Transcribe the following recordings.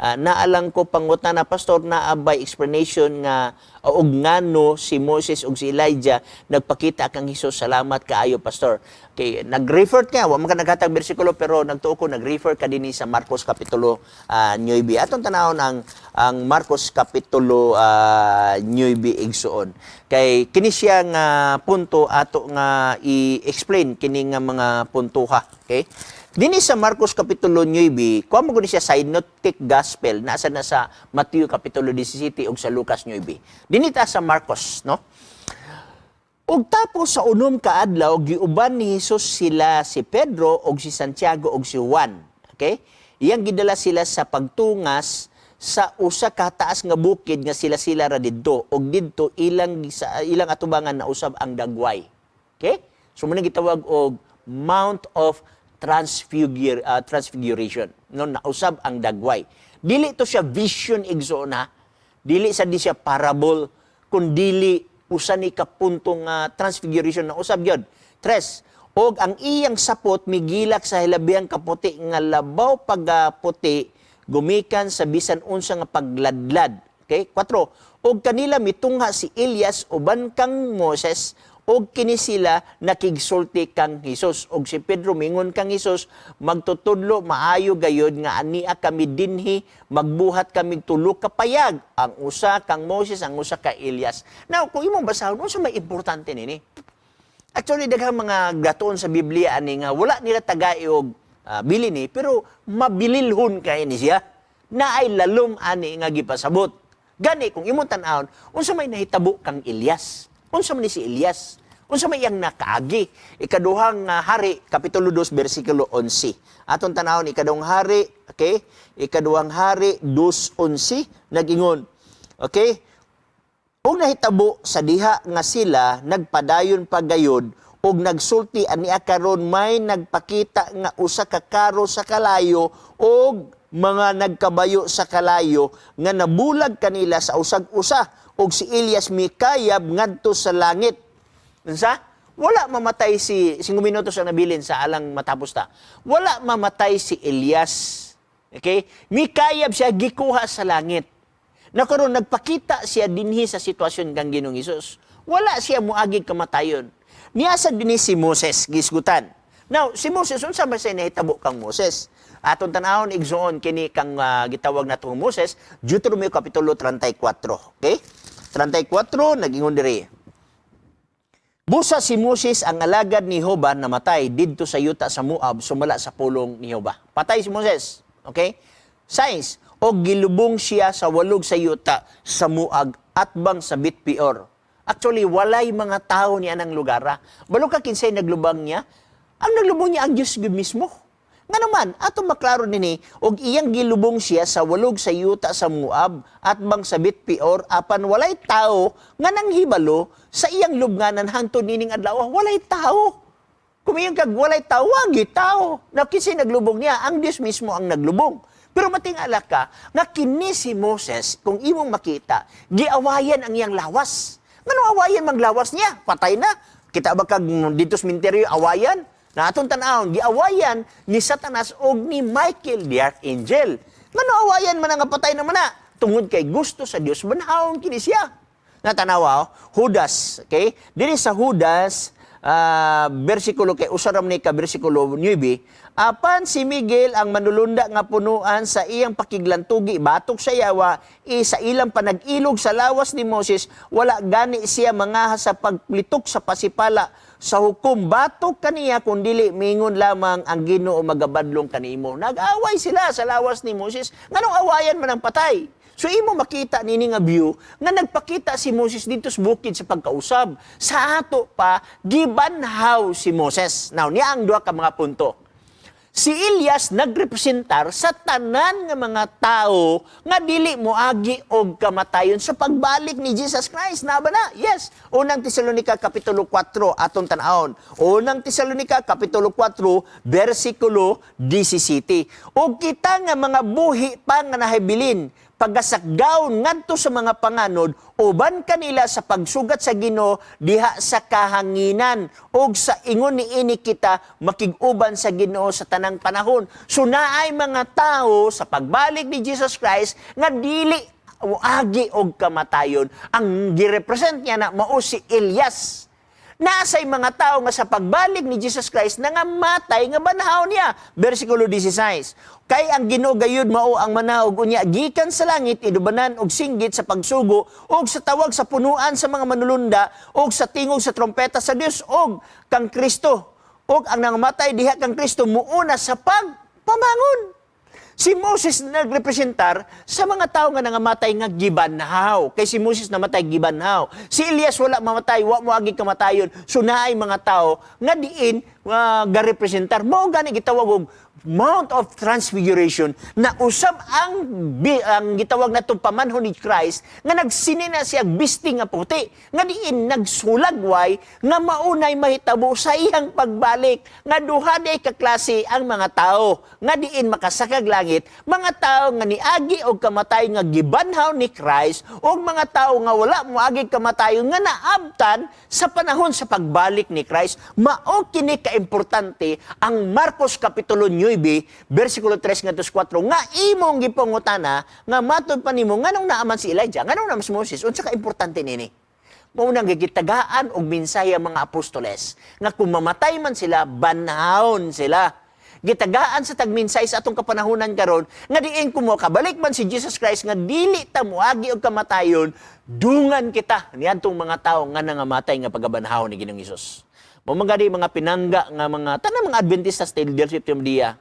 naalang ko pangutan na pastor na abay explanation nga og ngano si Moses ug si Elijah nagpakita kang Hesus. Salamat kaayo pastor. Okay, nag-refer ka, wa man ka naghatag bersikulo pero nagtuo ko nag-refer ka dinhi sa Marcos kapitulo 9. Atong tanawon ang Marcos kapitulo 9 igsuon. Kay kini siya nga punto ato nga i-explain kini nga mga puntuha. Okay? Dini sa Marcos Kapitulo 9, kuha mo siya synoptic gospel, nasa na sa Matthew Kapitulo 17 ug sa Lucas 9. Dini ta sa Marcos, no? Ug tapos sa unom ka adlaw giuban ni Hesus sila si Pedro ug si Santiago ug si Juan. Okay? Iyang gidala sila sa pagtungas sa usa ka taas nga bukid nga sila ra didto ug didto ilang atubangan na usab ang dagway. Okay? So muna gitawag og Mount of Transfiguration. No, nausab ang dagway. Dili to siya vision igsoon ha. Dili sa di siya parable, kundili usa ni kapuntong transfiguration na usab gyud. Tres, og ang iyang sapot migilak sa hilabihang kaputi nga labaw pagputi gumikan sa bisan unsa nga pagladlad. Okay? 4, og kanila mitungha si Elias uban kang Moses og kini sila nakigsulti kang Hesus. Og si Pedro mingon kang Hesus, magtutudlo maayo gayod nga ania kami dinhi, magbuhat kami tulo ka payag, ang usa kang Moses, ang usa ka Elias. Now, kung imong basahon, unsa may importante nini? Actually, daghang mga gatoon sa Biblia ani nga wala nila tagay og bili ni, pero mabililhon kay ni siya. Na ay lalom ani nga gipasabot. Gani kung imong tan-awon, unsa may nahitabo kang Elias? Unsa man ni si Elias? Unsa may iyang nakaagi? Ikaduhang hari, Kapitulo 2, versikulo 11. Atong tanawon, ikaduhang hari, okay? Ikaduhang hari, 2:11, nag-ingon. Okay? Ug nahitabo sa diha nga sila, nagpadayon pagayod, ug nagsulti ania karon may nagpakita nga usa ka karo sa kalayo, ug mga nagkabayo sa kalayo, nga nabulag kanila sa usag-usa, og si Elias mikayab ngadto sa langit. Unsa? Wala mamatay si 5 minutos ang nabilin sa alang matapos ta. Wala mamatay si Elias. Okay? Mikayab siya gikuha sa langit. Na karon nagpakita siya dinhi sa sitwasyon kang Ginoong Hesus. Wala siya muagig kamatayon. Niasa dinhi si Moses gisgutan. Now, si Moses unsa ba say nahitabo kang Moses? Aton tan-awon igsoon kini kang gitawag natong Moses, Deuteronomio kapitulo 34. Okay? 34, nag-ingon diri. Busa si Moses ang alagad ni Jehovah namatay didto sa yuta sa Moab, sumala sa pulong ni Jehovah. Patay si Moses. Okay? Science, og gilubong siya sa walog sa yuta sa Moab atbang sa Bit-Peor. Actually, walay mga tao niya ng lugar. Balo ka kinsay naglubang niya? Ang naglubong niya ang Diyos mismo. Nga naman, ato maklaro nini, og iyang gilubong siya sa walog sa yuta sa Moab at bang sa Bit-Peor, apan walay tao nga nanghibalo sa iyang lubnganan hangtod nining adlaw, walay tao. Kumiyon kag walay tao, wagi tao. Na kinsa naglubong niya, ang Dios mismo ang naglubong. Pero matingala ka, nga kini si Moses, kung imong makita, giawayan ang iyang lawas. Ngano awayan mang lawas niya? Patay na. Kita ba kag dito sa minteryo awayan? Na atong tan-awon giawayan ni Satanas og ni Michael the Archangel. Ngano awayan man nga patay naman na tungod kay gusto sa Dios banhawon kini siya. Natanawa Judas, okay? Diri sa Judas bersikulo kay usaram ni ka bersikulo 9, apan si Miguel ang manulunda nga punuan sa iyang pakiglantugi batok sa yawa sa ilang panag-ilog sa lawas ni Moses, wala gani siya mangaha sa pagplitok sa pasipala sa hukom batok kaniya kundili mingon lamang ang Ginoo magabadlong kanimo. Nag-away sila sa lawas ni Moses. Nganong awayan man ang patay? So imo makita nini nga view nga nagpakita si Moses dito sa bukid sa pagkausab. Sa ato pa gibanhaw si Moses. Now niya ang duha ka mga punto. Si Elias nagrepresentar sa tanan nga mga tao nga dili moagi og kamatayon sa pagbalik ni Jesus Christ. Na ba na? Yes. Unang Tesalonica Kapitulo 4 atong tan-awon. Unang Tesalonica Kapitulo 4 versikulo 17. Og kita nga mga buhi pa nga nahibilin pagasakdaon ngadto sa mga panganod uban kanila sa pagsugat sa Ginoo diha sa kahanginan ug sa ingon niini kita makig-uban sa Ginoo sa tanang panahon. So naay mga tao sa pagbalik ni Jesus Christ nga dili agi og kamatayon. Ang girepresent niya na mao si Elias. Nasa'y mga tao nga sa pagbalik ni Jesus Christ na nga matay nga banhaw niya. Versikulo 16. Kay ang Ginoo gayud mao ang manahog unya gikan sa langit idubanan og singgit sa pagsugo og sa tawag sa punuan sa mga manulunda og sa tingog sa trompeta sa Dios og kang Kristo. Og ang nangamatay diha kang Kristo muuna sa pagpamangon. Si Moses nagrepresentar sa mga tao nga nangamatay nga gibanhaw. Kay si Moses namatay gibanhaw. Si Elias wala mamatay, wa mo agi kamatayon. So naay mga tao nga diin ga-representar. Mao gani gitawag og Mount of Transfiguration na usab ang gitawag natong pamanhon ni Christ nga nagsini na siya bisti nga puti nga diin nagsulagway nga maunay mahitabo sa iyang pagbalik nga duha day ka klase ang mga tao nga diin makasakag langit, mga tao nga niagi og kamatay nga gibanhaw ni Christ og mga tao nga wala moagi kamatayon nga naabtan sa panahon sa pagbalik ni Christ. Mao kini kaimportante ang Marcos kapitulo 9 versikulo 3 ngadto 4 nga imong gipangutana nga matud pa nimo nganong naaman si Elijah, nganong naaman si Moses, unsa ka importante nini? Mao nang gigitagaan og mensahe ang mga apostoles nga kung mamatay man sila banhawon sila. Gitagaan sa tagminsay sa atong kapanahunan karon nga diin kumo kabalik man si Jesus Christ nga dili ta moagi og kamatayon, dungan kita niadtong mga tawo nga nangamatay nga pagabanhaw ni Ginoong Hesus. Mamangadi mga pinangga nga mga tanang mga Adventista sa leadership team dia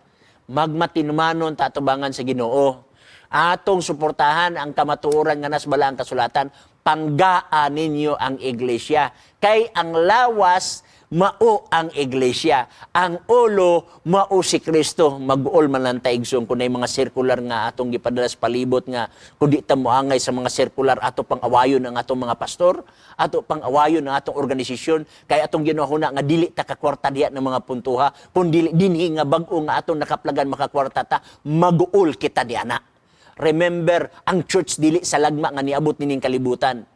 magmatinumanon tatubangan sa Ginoo. Atong suportahan ang kamatuoran nga nasbala ang kasulatan, panggaan ninyo ang iglesia. Kay ang lawas mao ang iglesia. Ang ulo mao si Kristo. Mag-uol man lang taigsoon kung na mga circular nga atong gipadala sa palibot nga kung di ta moangay sa mga circular ato pang awayon ang atong mga pastor, ato pang awayon ang atong organisasyon, kay atong ginahuna nga dili ta kakwarta diha ng mga puntuha, kung dili dinhi nga bag-o nga atong nakaplagan makakwarta ta, mag-uol kita diha na. Remember, ang church dili sa lagma nga niabot nining kalibutan.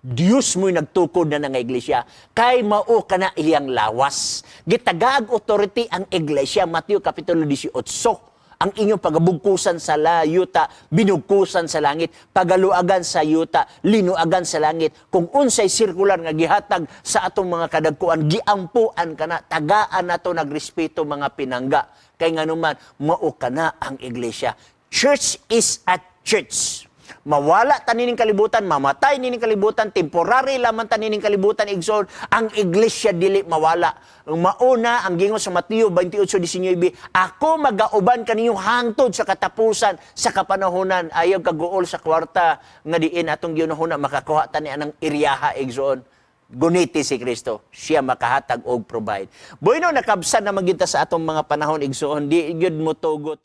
Diyos mo'y nagtukod na nga iglesia, kay mao ka na iyang lawas. Gitagag authority ang iglesia, Mateo Kapitulo 18. Ang inyong pagabugkusan sa yuta, binugkusan sa langit, pagaluagan sa yuta, linuagan sa langit. Kung unsay sirkular nga gihatag sa atong mga kadagkuan, giampuan ka na, tagaan na to nagrespeto mga pinangga. Kay nga naman, mao ka na ang iglesia. Church is a church. Mawala tanining kalibutan, mamatay nining kalibutan, temporary lamang tanining kalibutan, igsoon, ang iglesia dili mawala. Mauna, ang gingon sa Mateo 28:19, ako magauban kaninyo hangtod sa katapusan, sa kapanahonan, ayaw kaguol sa kwarta, nga diin atong ginahuna, makakuha tani anang iriyaha, igsoon. Guniti si Kristo, siya makahatag og provide. Bueno, nakabsan na magita sa atong mga panahon, igsoon, di gyud mo tugot.